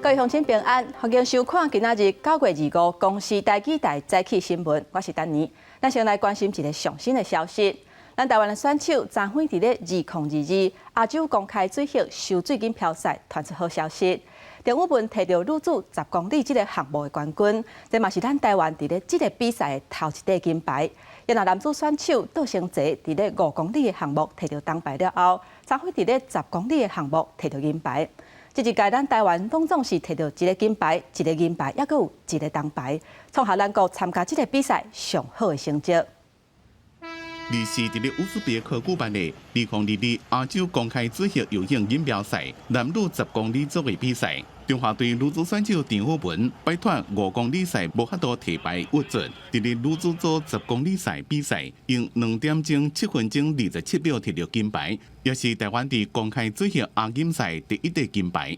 各位乡亲平安，欢迎收看今仔日9月25公视台记台早起新闻，我是丹妮。咱先来关心一个上新的消息，咱台湾的选手张辉伫咧2022亚洲公开水域游水锦标赛传出好消息，郑武文摕到女子10公里这个项目的冠军，这嘛是咱台湾伫咧这个比赛的头一块金牌。也那男子选手杜成泽伫咧5公里的项目摕到铜牌了后，张辉伫咧10公里的项目摕到银牌。这一届咱台湾拢总是摕到一个金牌、一个银牌，也阁有一个铜牌，创下咱国参加这个比赛上好的成绩。二是伫咧乌兹别克举办的2022亚洲公开水域游泳锦标赛男女10公里组的比赛，中华队女子选手郑武文摆脱5公里赛无法度摕牌屈准，伫咧女子组10公里赛比赛用2点钟7分钟27秒摕到金牌，也是台湾伫公开水域亚锦赛第一块金牌。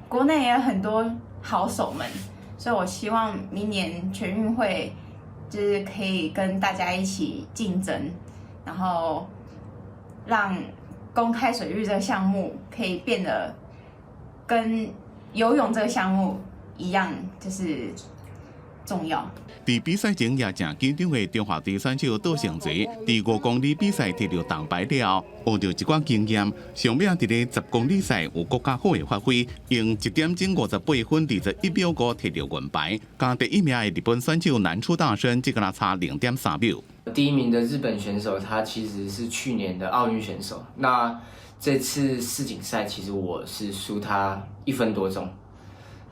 国内也有很多好手们，所以我希望明年全运会就是可以跟大家一起竞争，然后让公开水域这个项目可以变得跟游泳这个项目一样，就是重要。伫比赛前也正紧张的中华队选手杜成泽，伫5公里比赛摕到铜牌了后，学到一寡经验，上尾伫咧10公里赛有更加好的发挥，用1点钟58分21秒5摕到银牌，甲第一名的日本选手南出大生只跟他差0.3秒。第一名的日本选手，他其实是去年的奥运选手。那这次世锦赛，其实我是输他1分多钟。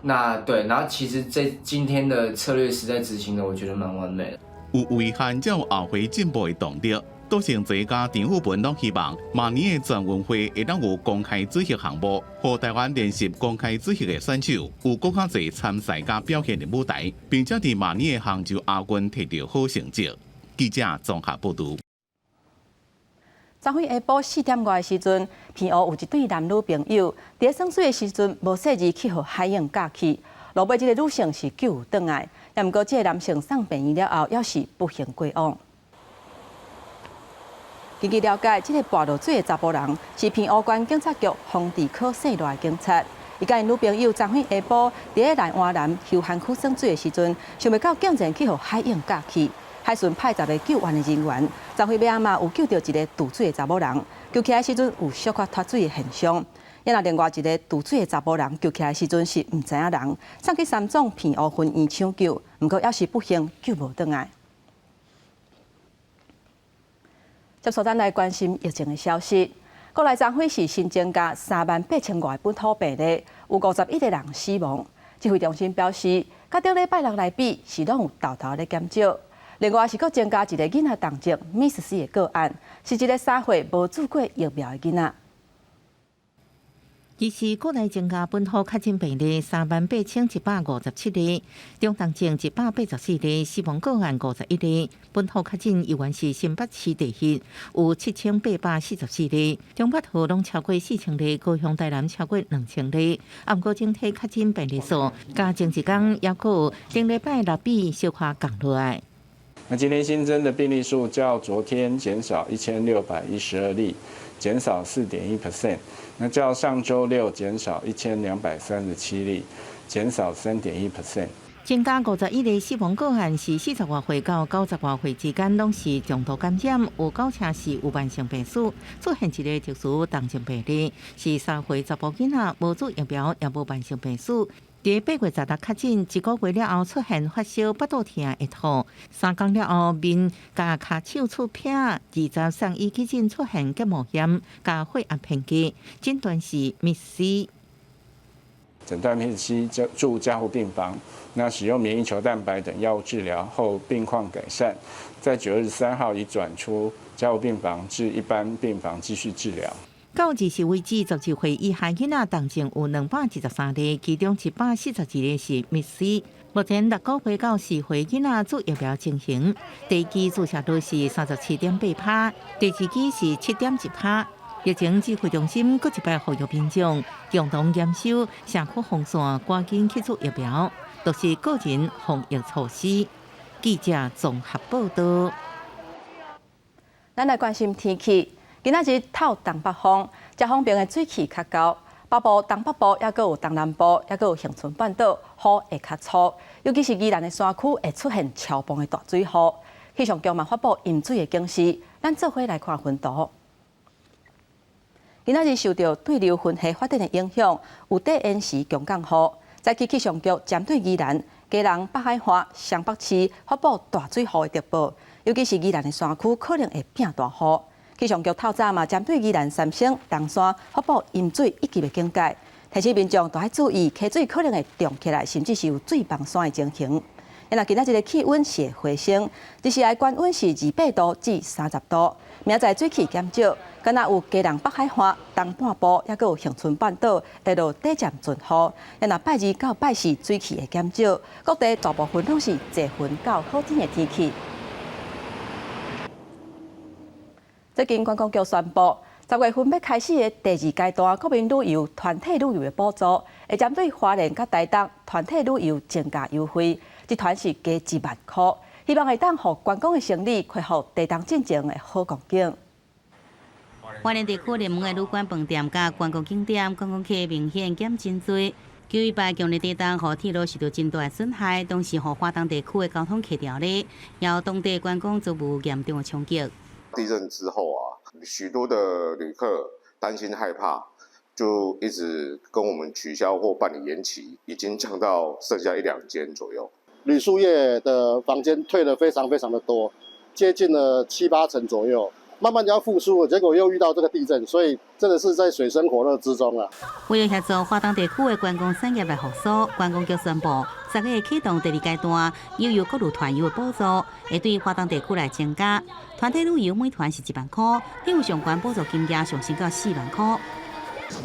那对，然后其实今天的策略实在执行的，我觉得蛮完美的。有遗憾，才有后回进步的动力。杜成泽甲郑武文拢希望明年的全运会会当有公开水域项目，让台湾练习公开水域的选手有更加侪参赛甲表现的舞台，并且伫明年的杭州亚运摕到好成绩。记者综合报道。昨昏下晡4点外的时阵，偏湖有一对男女朋友，伫咧耍水的时阵无细意去互海洋夹去，落尾这个女性是救回来，也毋过这个男性送病院了后，也是不幸过往。根据了解，这个跋落水的查甫人是偏湖县警察局防治科省落的警察。伊甲因女朋友昨昏下晡伫咧内湾南休闲区耍水的时阵，想袂到竟然去互海洋夹去。海巡派10个救援的人员，昨昏尾仔嘛有救到一个渡水的查某人，救起来时阵有小可脱水的现象。也那另外一个渡水的查甫人救起来时阵是毋知影人，送去三总偏湖分院抢救，毋过也是不幸救无倒来。接续咱来关心疫情的消息，国内昨昏是新增加38000外本土病例，有51个人死亡。指挥中心表示，甲顶礼拜六来比是拢有豆豆咧减少。另外是佫增加一个囡仔重症Miss 的个案，是一个3岁无注过疫苗的囡仔。其实国内增加本土确诊病例38157例，中重症184例，死亡个案51例。本土确诊依然是新北市第一，有7844例，中北河拢超过4000例，高雄台南超过2000例。不过整体确诊病例数加前一天也有顶礼拜六比小可降落来。那今天新增的病例数较昨天减少1612例，减少4.1%。那较上周六减少1237例，减少3.1%。增加51例死亡个案是40多岁到90多岁之间，拢是重度感染，有9成是有慢性病史，出现一个特殊重症病例，是3岁查甫囡仔无注疫苗也无慢性病史。伫8月16确诊，1个月了后出现发烧、腹肚疼、会吐，3天了后面甲骹手出片，20送医急诊出现结膜炎、甲血压偏低，诊断是 Miss。诊断 Miss 住加护病房，那使用免疫球蛋白等药物治疗后病况改善，在9月3号已转出加护病房至一般病房继续治疗。到20为止，12岁以下囡仔重症有213例，其中142例是 Miss。目前6个月到4岁囡仔注疫苗进行，第一剂注射率是37.8%，第二剂是7.1%。疫情指挥中心搁一摆呼吁民众共同严守社区防线，赶紧去注疫苗，都是个人防疫措施。记者综合报道。咱来关心天气。今仔日透东北风，遮方面的水汽较高，北部、东北部，也有东南部，也有恒春半岛，雨会较粗，尤其是宜兰的山区会出现超磅的大水雨。气象局嘛发布淹水的警示，咱做伙来看分图。今仔日受到对流云系发展的影响，有地延时强降雨。早起气象局针对宜兰、基隆、北海岸、双北市发布大水雨的特报，尤其是宜兰的山区可能会变大雨。气象局透早嘛针对宜兰、三星、东山发布淹水一级的警戒，提醒民众要注意溪水可能会涨起来，甚至是有水崩山的情形。因为今仔日的气温是会回升，只是高温是28度至30度。明仔水气减少，敢若有基隆北海岸、东半部，也有恒春半岛会落短暂阵雨。因为拜二到拜四水气会减少，各地大部分拢是侪云到好天的天气。最近观光局宣布，10月份要开始的第2阶段国民旅游团体旅游的补助，会针对花莲甲台东团体旅游增加优惠，一团是加1万块，希望会当互观光的生意恢复地动进前的好光景。花莲地区热门的旅馆、饭店甲观光景点，观光客明显减真多。9·18强烈地震，互铁路受到真大的损害，同时互花东地区的交通客条咧，也有当地观光遭遇严重的冲击。地震之后啊，许多的旅客担心害怕，就一直跟我们取消或办理延期，已经降到剩下1、2间左右。旅宿业的房间退了非常的多，接近了7、8成左右。慢慢就要复苏了，结果又遇到这个地震，所以真的是在水深火热之中啊。为了协助花东地区的观光产业来复苏，观光局宣布10月启动第2阶段悠游各路团游的补助，会对花东地区来增加。团体旅游每团是1万块，旅游相关补助金额上升到4万块。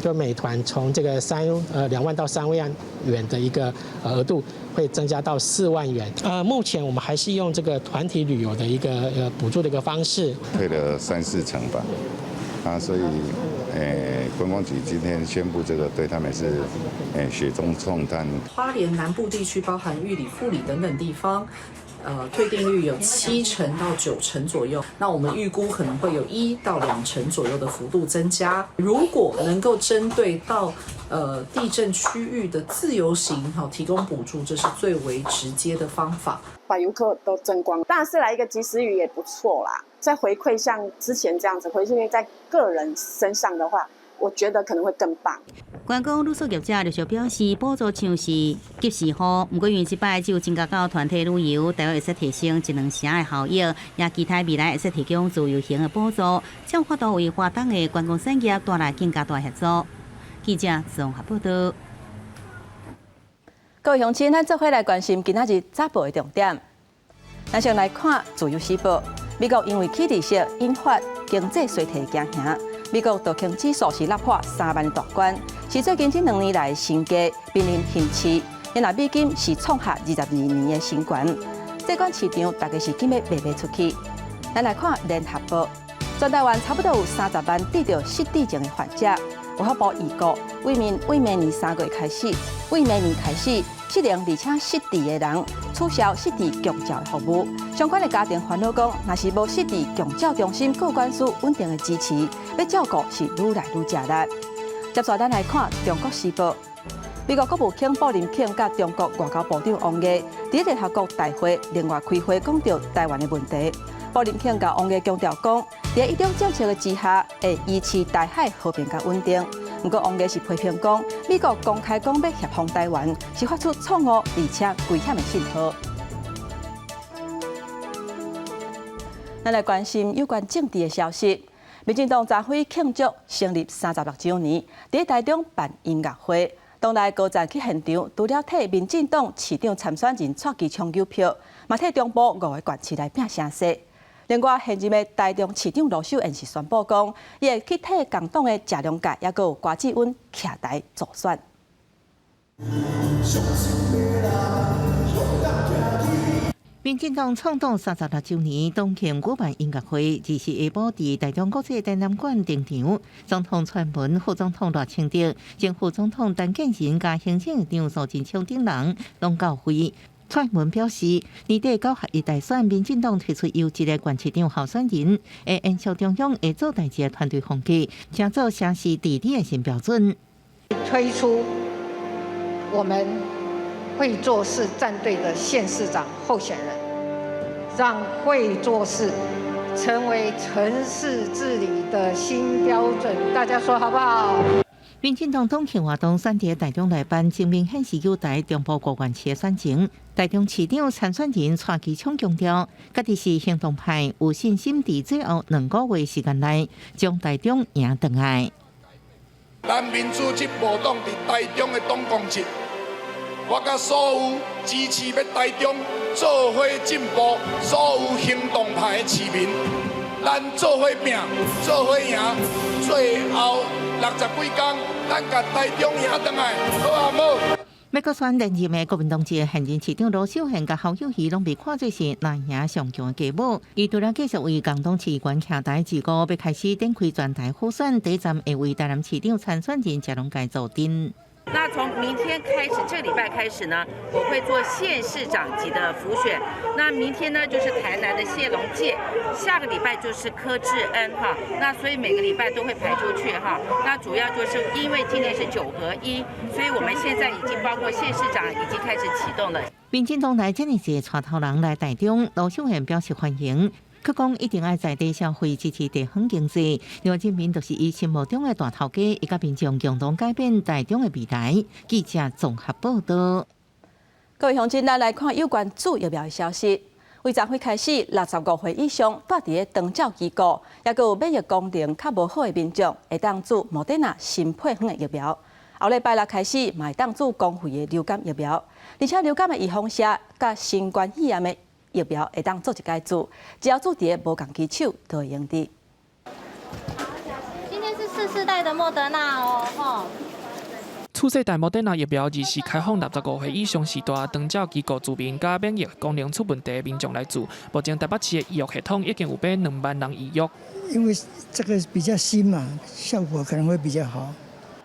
就每团从这个2万到3万元的一个额度，会增加到4万元。目前我们还是用这个团体旅游的一个补助的一个方式，退了3、4成吧。所以观光局今天宣布这个对他们是雪中送炭。花莲南部地区包含玉里、富里等等地方。退订率有7成到9成左右，那我们预估可能会有1到2成左右的幅度增加。如果能够针对到地震区域的自由行提供补助，这是最为直接的方法。把游客都争光，当然是来一个及时雨也不错啦。再回馈像之前这样子，回馈在个人身上的话，我觉得可能会更棒。观光旅宿业者陆续表示，补助像是及时雨，不过因为这摆只有增加到团体旅游，大约会使提升1、2成的效益，也期待未来会使提供自由行的补助，将发到为花东的观光产业带来更加大协助。记者综合报道。各位乡亲，咱做伙来关心今仔日早报的重点。咱先来看《自由时报》，美国因为起利息引发经济衰退的惊吓。美国道琼指数是突破3万大关，是最近这2年来新低，濒临停市。因为美金是创下22年的新高，这款市场大概是准备卖出去。咱来看《联合报》，全台湾差不多有30万得到失智症的患者。有发布预告，为明年3月开始，适龄而且失智的人取消失智共照的服务。相关的家庭烦恼讲，若是无失智共照中心各管事稳定的支持，要照顾是愈来愈吃力。接下咱来看《中国时报》，美国国务卿布林肯甲中国外交部长王毅伫联合国大会另外开会，讲到台湾的问题。布林肯甲王毅强调讲，在一中政策的之下，会维持台海和平甲稳定。不过，王毅是批评讲，美国公开讲要协防台湾，是发出错误而且危险的信号。咱来关心有关政治的消息。民进党昨晖庆祝成立36周年，伫台中办音乐会，党内高层去现场，除了替民进党市长参选人蔡其昌邮票，嘛替中部5个县市来拼声势。另外，现任的台中市长罗秀燕是宣布讲，伊会去替共党的谢龙介，也有瓜志温徛台助选。民进党创党36周年，党庆举办音乐会，24下晡伫台中国际展览馆登场。总统蔡文、副总统赖清德、前副总统陈建仁甲行政院长苏贞昌等人拢到会。蔡文表示，年底9合1大选，民进党推出优质的县市长候选人，会延续中央会做代志的团队风格，将做城市治理的新标准。推出我们会做事战队的县市长候选人，让会做事成为城市治理的新标准。大家说好不好？民进党党庆活动选伫台中来办，证明显示有台中部国元市的选情。台中市长参选人蔡其昌强调，家己是行动派，有信心伫最后2个月时间内将台中赢回来。咱民主进步党伫台中的党工节，我甲所有支持要台中做伙进步、所有行动派的市民，咱做伙拼，做伙赢，最后60几天，咱甲台中赢回来，好啊无？要搁选连任的国民党籍现任市长罗秀燕甲侯友宜拢被看作是难赢上强的家母。伊除了继续为共党市议员徛台之歌，要开始展开全台初选，第一站会为台南市长参选人谢龙介助阵。那从明天开始，这个礼拜开始呢，我会做县市长级的辅选。那明天呢就是台南的谢龙介，下个礼拜就是柯志恩哈。那所以每个礼拜都会排出去哈。那主要就是因为今年是9合1，所以我们现在已经包括县市长已经开始启动了。民进党内这一届带头人来台中，罗秀燕表示欢迎。佢讲一定要在地消费支持地方经济，另外，人民就是伊心目中的大头家，伊甲民众共同改变台中的未来。记者综合报道。各位乡亲，咱来看有关主疫苗的消息。为昨会开始，65岁以上住伫个长照机构，也佮有免疫功能较无好的民众，会当注莫德纳新配方的疫苗。后礼拜六开始，嘛会当注公费的流感疫苗，而且流感的预防剂甲新冠肺炎的疫苗会当做一解注，只要注伫无共基手都会用的。今天是4世代的莫德纳哦，吼。次世代莫德纳疫苗日时开放65岁以上时代长照机构居民甲免疫功能出问题的民众来注。目前台北市的医药系统已经有被2万人预约。因为这个比较新嘛，效果可能会比较好。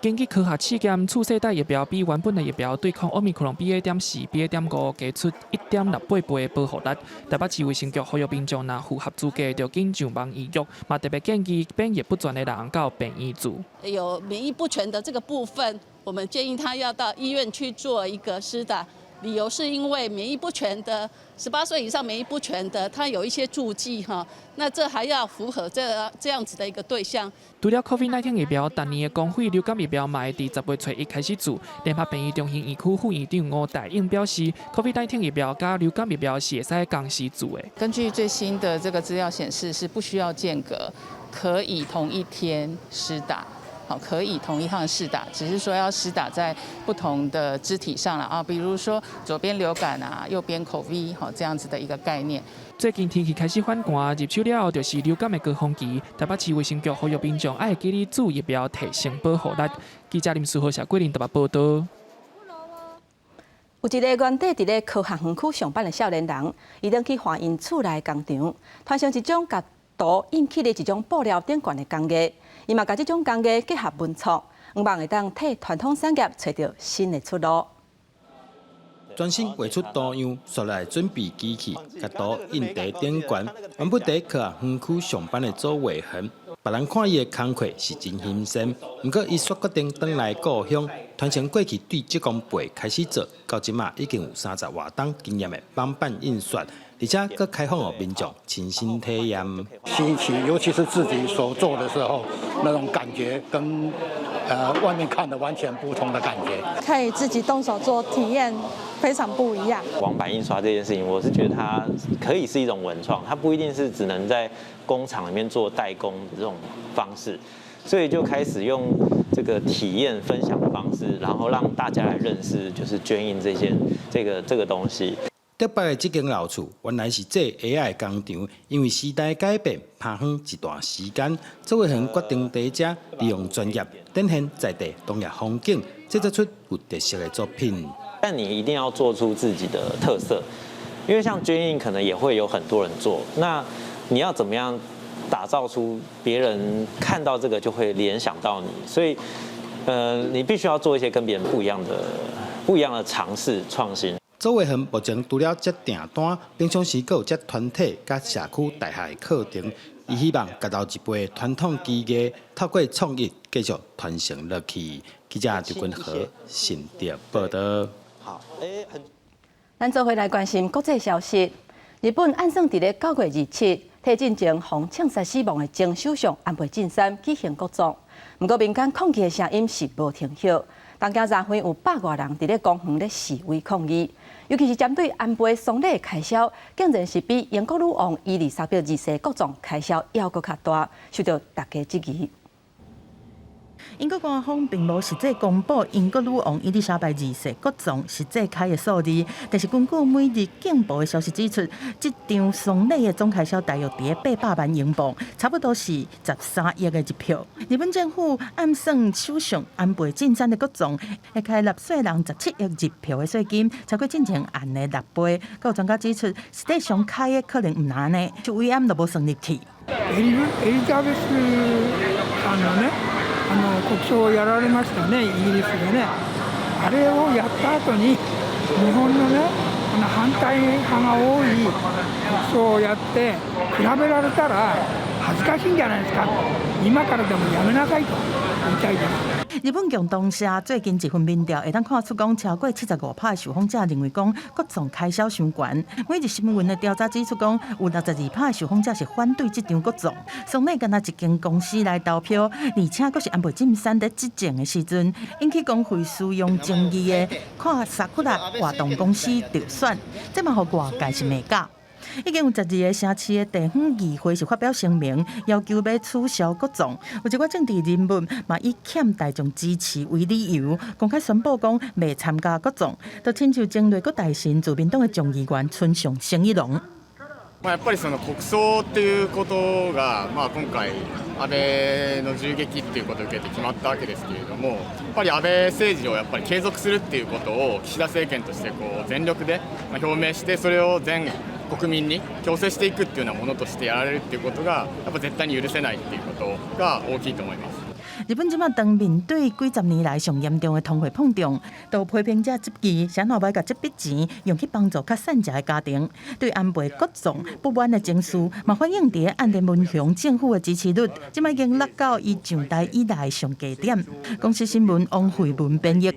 根据科学试验，次世代疫苗比原本的疫苗对抗奥密克戎 BA.4、BA.5加出1.68倍的保护力。台北市卫生局呼吁民众若符合资格，就紧上网预约，嘛特别建议免疫不全的人到病院注。有免疫不全的这个部分，我们建议他要到医院去做一个施打。理由是因为免疫不全的18岁以上免疫不全的，他有一些注记哈，那这还要符合这样子的一个对象。除了 COVID-19 疫苗，今年的公费流感疫苗嘛会伫10月初1开始注。联合病院中心医区副院长吴大英表示 ，COVID-19 疫苗加流感疫苗是会使同时注的。根据最新的这个资料显示，是不需要间隔，可以同一天施打。好，可以同一趟施打，只是说要施打在不同的肢体上了啊，比如说左边流感啊，右边口 V， 好这样子的一个概念。最近天气开始反寒，入秋了后就是流感的高峰期。台北市卫生局呼吁民众爱记得注疫苗，提升保护力。记者林书豪、谢桂林台北报道。有一个原底伫咧科学园区上班的少年人，伊登去华因厝内工厂，穿上一种甲毒引起的一种布料顶悬的工艺。伊嘛，甲这种工艺结合文创，希望会当替传统产业找到新的出路。专心画出多样塑料准备机器，甲刀印在顶悬。原本在科学园区上班的周伟恒，别人看伊的工课是真新鲜，不过伊却决定回来故乡，传承过去对职工辈开始做，到即马已经有30多档经验的帮办印刷。而且更开放予民众亲身体验，新奇，尤其是自己所做的时候，那种感觉跟外面看的完全不同的感觉。可以自己动手做，体验非常不一样。网版印刷这件事情，我是觉得它可以是一种文创，它不一定是只能在工厂里面做代工的这种方式，所以就开始用这个体验分享的方式，然后让大家来认识，就是捐印这个东西。特别的这间老厝，原来是这 AI 工厂，因为时代改变，拍远一段时间，周伟恒决定在这利用专业展现在地农业风景，制作出有特色的作品。但你一定要做出自己的特色，因为像捐印可能也会有很多人做，那你要怎么样打造出别人看到这个就会联想到你？所以，你必须要做一些跟别人不一样的尝试创新。周伟恒目前除了接订单，平常时阁有接团体甲社区大厦课程，伊希望夹到一杯传统技艺，透过创意继续传承落去。记者刘君和新竹报道。好，咱做回来关心国际消息。日本按算伫咧9月27，替进前防枪杀死亡的前首相安倍晋三举行国葬。不过民间抗议的声音是无停歇，当家早会有100多人伫咧公园咧示威抗议，尤其是针对安倍丧礼开销，竟然是比英国女王伊丽莎白二世国葬开销还要搁较大，受到大家质疑。英国官方并无实际公布英国女王伊丽莎白二世国葬实际开的数字，但是根据每日警报的消息指出，这场丧礼的总开销大约伫800万英镑，差不多是13亿的一票。日本政府暗算首相安倍晋三的国葬会开纳税人17亿一票的税金，超过进前案的6倍。有专家指出，实际上开的可能唔难呢，就慰安都无算入去。エリザベスさんのね。国葬をやられましたね、イギリスでね。あれをやった後に日本のね、反対派が多い国葬をやって比べられたら恥ずかしいんじゃないですか。今からでもやめなさいと言いたいです。日本共同社最近一份民调会当看出，讲超过75%的受访者认为讲国葬开销伤悬。每日新闻的调查指出，讲有62%的受访者是反对这场国葬。丧礼敢若一间公司来投票，而且佫是安倍晋三在执政的时阵，引起公费使用争议的看萨库拉活动公司着选，这嘛互外界是骂假。已经有12个城市的地方议会是发表声明，要求要取消国葬。有一寡政治人物嘛以欠大众支持为理由，公开宣布讲未参加国葬，就亲像前内阁大臣自民党的众议员村上誠一郎。やっぱりその国葬っていうことが、今回安倍の銃撃っていうことを受けて決まったわけですけれども、やっぱり安倍政治をやっぱり継続するっていうことを岸田政権として全力で表明して、それを全国民に強制していくっていうようなものとしてやられるっていうことがやっぱ絶対に許せないっていうことが大きいと思います。日本即马当面对几十年来上严重的通货膨胀，都批评者质疑，啥哪要把这笔钱用去帮助较善食的家庭？对安倍国葬不满的情绪，嘛反映伫岸田文雄政府的支持率，即马已经落到伊上台以来上低点。公司新闻王慧文编译。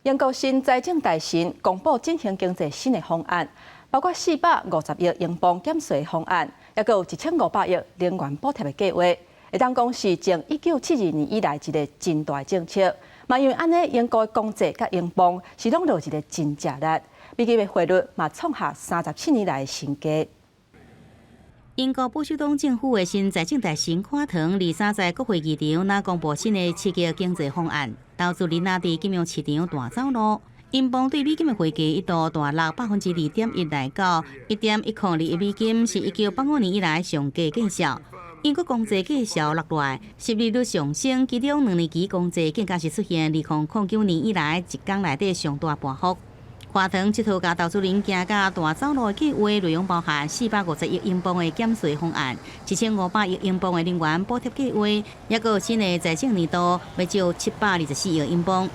英国新财政大臣公布振兴经济新的方案，包括450亿英镑减税方案，也有1500亿能源补贴的计划。会当讲是从1972年以来一个真大政策，嘛因为安尼英国的经济甲英镑是拢落一个真值力，美金的汇率嘛创下37年来的新低。英国保守党政府的新财政大臣卡腾23在国会议场那公布新的刺激经济方案，投资人拿伫金融市场大走路。英镑对美金的汇价一度大落2.1%来到1.102美金，是1985年以来上低见效。英国经济继续落来，失业率上升，其中2年期经济更加是出现2009年以来一天内底上大波幅。华腾这套甲投资人行甲大走路的计划内容包含450亿英镑的减税方案、1500亿英镑的能源补贴计划，也有新的财政年度要招724亿英镑。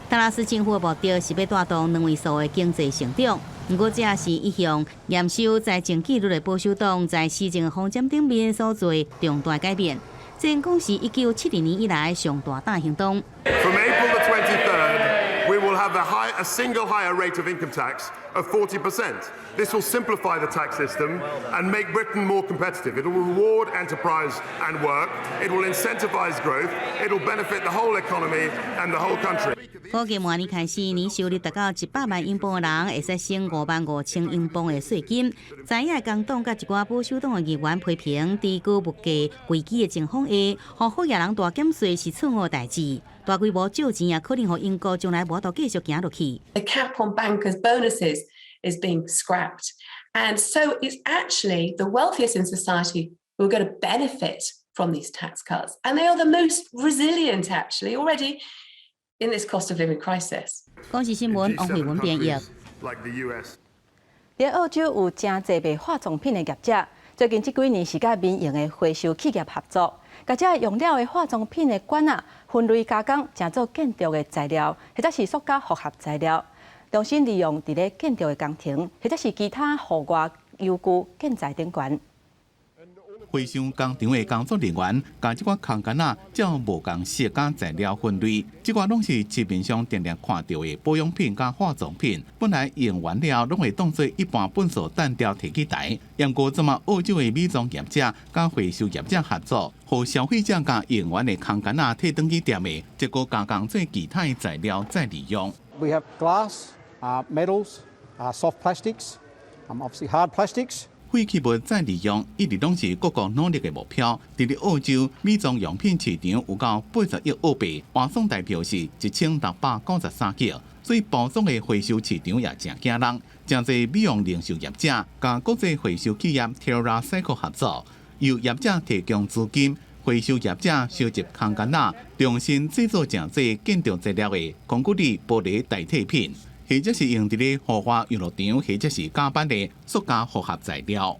特拉斯政府的目标是要带动2位数的经济成长。不过，这也是一项严守财政纪律的保守党在施政方针顶面所做重大改变。这讲是1970年以来上大胆行动。From April the 23rd, we will have a single higher rate of income tax of 40%. This will simplify the tax system and make Britain more competitive. It will reward enterprise and work. It will incentivize growth. It will benefit the whole economy and the whole country. 估计明年开始，年收入达到100万英镑的人会使省55000英镑的税金。在野工党甲一寡保守党的议员批评低估物价危机的情况下，互富野人大减税是错误的代志。大规模借钱也可能互英国将来无法度继续行落去。The cap on bankers' bonuses is being scrapped, and so it's actually the wealthiest in society who are going to benefit from these tax cuts, and they are the most resilient actually already in this cost of living crisis. 公视新闻王慧文编译。在澳洲有真侪卖化妆品的业者，最近这几年是甲民营的回收企业合作，甲这用了的化妆品的管啊分类加工，成做建筑的材料，或者是塑胶复合材料，重新利用伫咧建筑的工程，或者是其他户外、邮具、建材等管。回收工厂的工作人员将这款空间照无共色甲材料分类，这款拢是市面上常常看到的保养品甲化妆品。本来用完了拢会当做一般粪扫单调提起台，不过这么澳洲的美妆业者甲回收业者合作，互消费者将用完的空间摕转去店的，结果加工做其他的材料再利用。We have glass, metals, soft plastics, obviously hard plastics. 废弃物再利用一直拢是各国努力的目标。伫咧澳洲，美妆用品市场有到80亿澳币，换算代表是1693亿。所以包装的回收市场也真惊人，真侪美容零售业者甲国际回收企业 TerraCycle 合作，由业者提供资金，回收业者收集空间重新制作正侪建筑材料的concrete玻璃代替品。或者是用伫咧豪华游乐场，或者是加班的塑胶复合材料。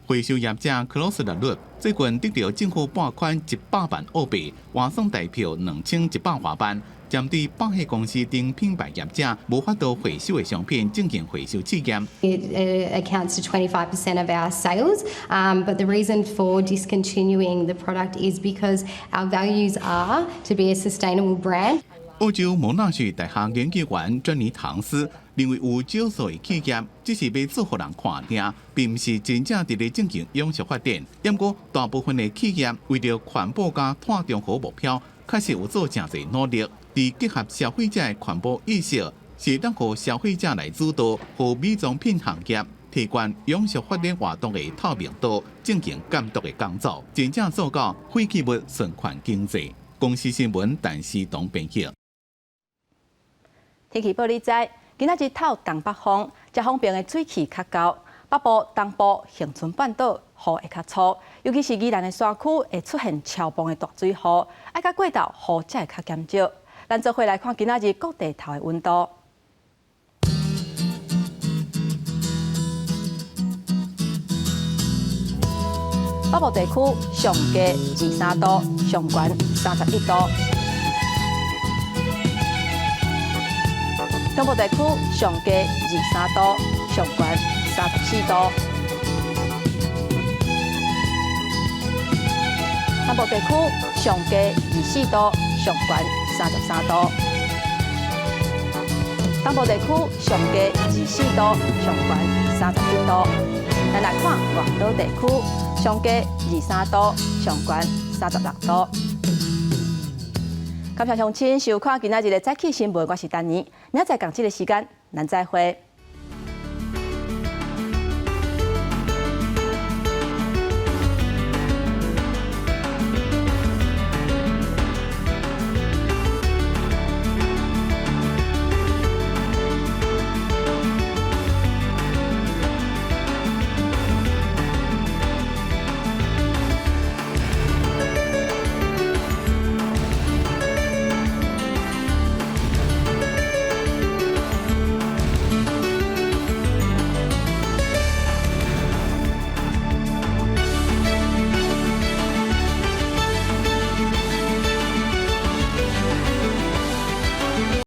回收业者 Close the Loop 最近得到政府拨款100万澳币，换算代表2100多万。针对百货公司等品牌业者无法度回收的商品进行回收试验。It accounts to 25% of our sales, but the reason for discontinuing the product is because our values are to be a sustainable brand. 澳洲蒙纳许大学研究员珍妮唐斯认为，有少数的企业只是要做互人看听，并不是真正伫咧进行永续发展。不过，大部分的企业为了环保加碳中和目标，确实有做真侪努力。伫结合消费者的环保意识，是当互消费者来主导，和美妆品行业提高永续发展活动的透明度，进行监督的工作，真正做到废弃物循环经济。公司新闻陈思东编辑。天气报你知，今仔日透东北风，遮方面的水汽较高，北部、东部、恒春半岛雨会较粗，尤其是宜兰的山区会出现超磅的大水雨，爱甲过道雨才会较减少。咱做伙来看今仔日各地头的温度。北部地区上低23度，上悬31度。中部地区上低23度，上悬34度；南部地区上低24度，上悬33度；东部地区上低24度，上悬31度。咱来看外岛地区上低23度，上悬36度。感谢乡亲收看今仔日的早起新闻，我是丹妮。明仔载同这个时间，咱再会。